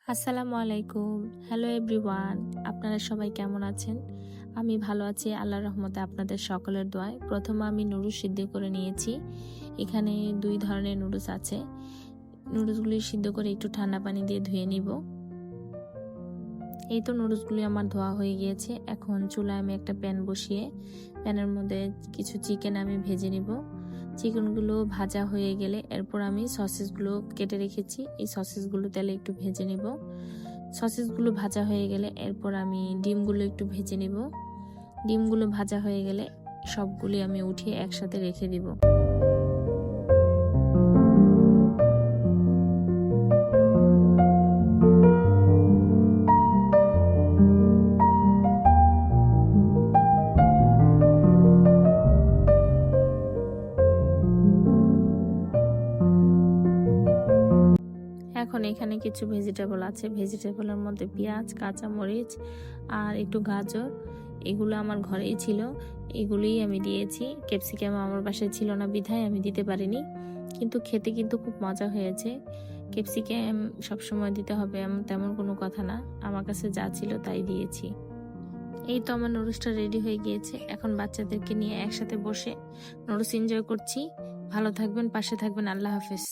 আসসালামু আলাইকুম। Hello everyone. আপনারা সবাই কেমন আছেন? আমি ভালো আছি আল্লাহর রহমতে, আপনাদের সকলের দোয়ায়। প্রথমে আমি নুডলস সিদ্ধ করে নিয়েছি। এখানে 2 ধরনের নুডলস আছে। নুডলসগুলি সিদ্ধ করে একটু ঠান্ডা পানি দিয়ে ধুয়ে নিব। এই তো নুডলসগুলি আমার ধোয়া হয়ে গিয়েছে। এখন চুলায় আমি একটা প্যান বসিয়ে প্যানের মধ্যে কিছু চিকেন আমি ভেজে নিব। চিকেনগুলো ভাজা হয়ে গেলে এরপর আমি সসেসগুলো কেটে রেখেছি, এই সসেসগুলো তেলে একটু ভেজে নিব। সসেসগুলো ভাজা হয়ে গেলে এরপর আমি ডিমগুলো একটু ভেজে নিব। ডিমগুলো ভাজা হয়ে গেলে সবগুলি আমি উঠিয়ে একসাথে রেখে দিব। এখন এখানে কিছু ভেজিটেবল আছে। ভেজিটেবলের মধ্যে পেঁয়াজ, কাঁচামরিচ আর একটু গাজর, এগুলো আমার ঘরেই ছিল, এগুলোই আমি দিয়েছি। ক্যাপসিকাম আমার বাসায় ছিল না বিধায় আমি দিতে পারিনি, কিন্তু খেতে কিন্তু খুব মজা হয়েছে। ক্যাপসিকাম সবসময় দিতে হবে এমন তেমন কোনো কথা না, আমার কাছে যা ছিল তাই দিয়েছি। এই তো আমার নুডলসটা রেডি হয়ে গিয়েছে। এখন বাচ্চাদেরকে নিয়ে একসাথে বসে নুডলস এনজয় করছি। ভালো থাকবেন, পাশে থাকবেন। আল্লাহ হাফেজ।